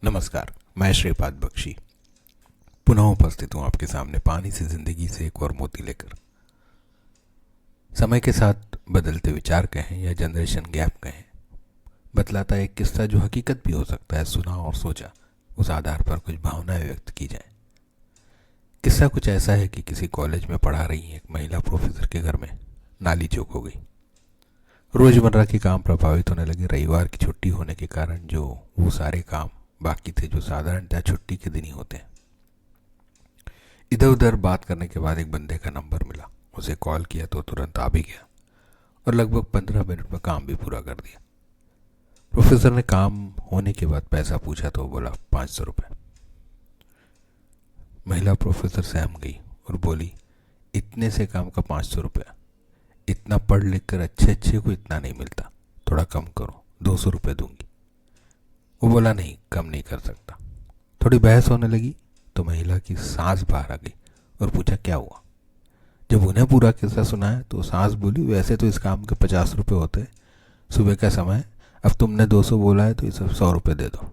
नमस्कार, मैं श्रीपाद बख्शी पुनः उपस्थित हूँ आपके सामने पानी से जिंदगी से एक और मोती लेकर। समय के साथ बदलते विचार कहें या जनरेशन गैप कहें, बतलाता एक किस्सा जो हकीकत भी हो सकता है। सुना और सोचा, उस आधार पर कुछ भावनाएं व्यक्त की जाएं। किस्सा कुछ ऐसा है कि किसी कॉलेज में पढ़ा रही एक महिला प्रोफेसर के घर में नाली चौक हो गई। रोजमर्रा के काम प्रभावित होने लगे। रविवार की छुट्टी होने के कारण जो वो सारे काम बाकी थे जो साधारणतः छुट्टी के दिन ही होते हैं। इधर उधर बात करने के बाद एक बंदे का नंबर मिला, उसे कॉल किया तो तुरंत आ भी गया और लगभग 15 मिनट में काम भी पूरा कर दिया। प्रोफेसर ने काम होने के बाद पैसा पूछा तो बोला 500 रुपये। महिला प्रोफेसर सहम गई और बोली, इतने से काम का 500 रुपया? इतना पढ़ लिख कर अच्छे को इतना नहीं मिलता, थोड़ा कम करो, 200 रुपये दूंगी। वो बोला, नहीं, कम नहीं कर सकता। थोड़ी बहस होने लगी तो महिला की सांस बाहर आ गई और पूछा, क्या हुआ? जब उन्हें पूरा किस्सा सुनाया तो सांस बोली, वैसे तो इस काम के 50 रुपये होते हैं, सुबह का समय, अब तुमने 200 बोला है तो इसे 100 रुपये दे दो।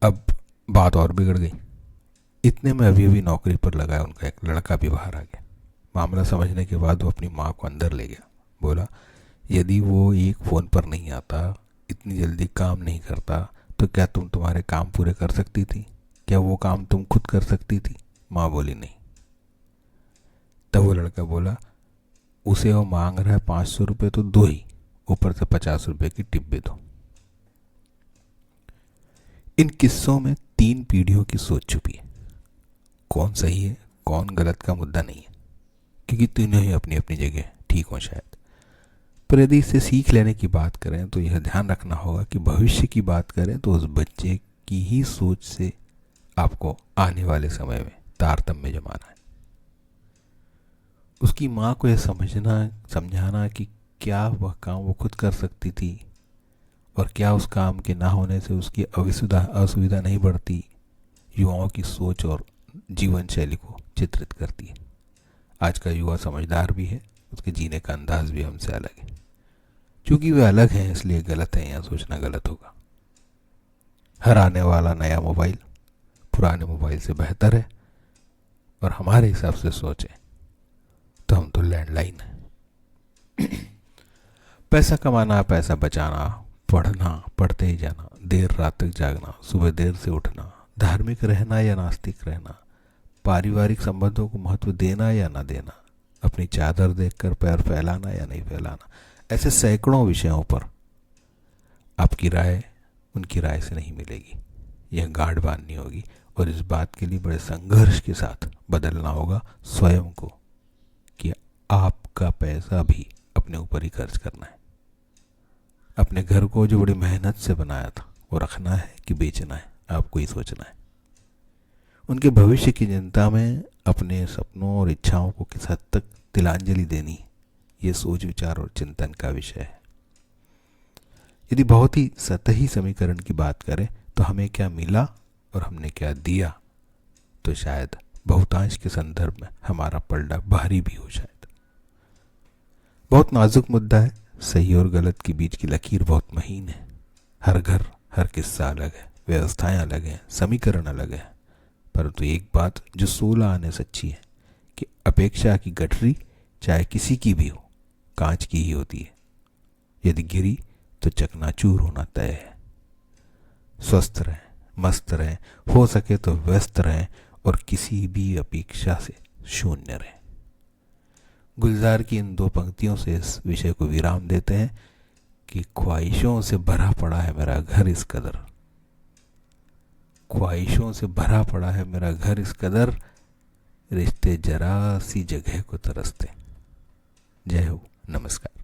अब बात और बिगड़ गई। इतने में अभी अभी नौकरी पर लगा उनका एक लड़का भी बाहर आ गया। मामला समझने के बाद वो अपनी माँ को अंदर ले गया। बोला, यदि वो एक फ़ोन पर नहीं आता, इतनी जल्दी काम नहीं करता, तो क्या तुम तुम्हारे काम पूरे कर सकती थी? क्या वो काम तुम खुद कर सकती थी? माँ बोली, नहीं। तब वो लड़का बोला, उसे वो मांग रहा है 500 रुपये तो दो ही, ऊपर से 50 रुपये की टिप भी दो। इन किस्सों में 3 पीढ़ियों की सोच छुपी है। कौन सही है कौन गलत का मुद्दा नहीं है, क्योंकि तीनों ही अपनी अपनी जगह ठीक हो शायद। पर यदि इससे सीख लेने की बात करें तो यह ध्यान रखना होगा कि भविष्य की बात करें तो उस बच्चे की ही सोच से आपको आने वाले समय में तारतम्य जमाना है। उसकी माँ को यह समझाना कि क्या वह काम वो खुद कर सकती थी और क्या उस काम के ना होने से उसकी असुविधा नहीं बढ़ती, युवाओं की सोच और जीवन शैली को चित्रित करती है। आज का युवा समझदार भी है, उसके जीने का अंदाज भी हमसे अलग है। क्योंकि वे अलग हैं इसलिए गलत है या सोचना गलत होगा। हर आने वाला नया मोबाइल पुराने मोबाइल से बेहतर है, और हमारे हिसाब से सोचें तो हम तो लैंडलाइन है। पैसा कमाना, पैसा बचाना, पढ़ना, पढ़ते ही जाना, देर रात तक जागना, सुबह देर से उठना, धार्मिक रहना या नास्तिक रहना, पारिवारिक संबंधों को महत्व देना या ना देना, अपनी चादर देखकर पैर फैलाना या नहीं फैलाना, ऐसे सैकड़ों विषयों पर आपकी राय उनकी राय से नहीं मिलेगी। यह गांठ बांधनी होगी और इस बात के लिए बड़े संघर्ष के साथ बदलना होगा स्वयं को कि आपका पैसा भी अपने ऊपर ही खर्च करना है। अपने घर को जो बड़ी मेहनत से बनाया था वो रखना है कि बेचना है, आपको ही सोचना है। उनके भविष्य की चिंता में अपने सपनों और इच्छाओं को किस हद तक तिलांजलि देनी, ये सोच विचार और चिंतन का विषय है। यदि बहुत ही सतही समीकरण की बात करें तो हमें क्या मिला और हमने क्या दिया, तो शायद बहुतांश के संदर्भ में हमारा पलड़ा भारी भी हो। शायद बहुत नाजुक मुद्दा है। सही और गलत के बीच की लकीर बहुत महीन है। हर घर, हर किस्सा अलग है, व्यवस्थाएं अलग हैं, समीकरण अलग है। परंतु एक बात जो 16 आने सच्ची है कि अपेक्षा की गठरी चाहे किसी की भी हो, कांच की ही होती है। यदि गिरी तो चकनाचूर होना तय है। स्वस्थ रहें, मस्त रहें, हो सके तो व्यस्त रहें और किसी भी अपेक्षा से शून्य रहें। गुलजार की इन 2 पंक्तियों से इस विषय को विराम देते हैं कि ख्वाहिशों से भरा पड़ा है मेरा घर इस कदर, ख्वाहिशों से भरा पड़ा है मेरा घर इस कदर, रिश्ते जरा सी जगह को तरसते। जय हो, नमस्कार।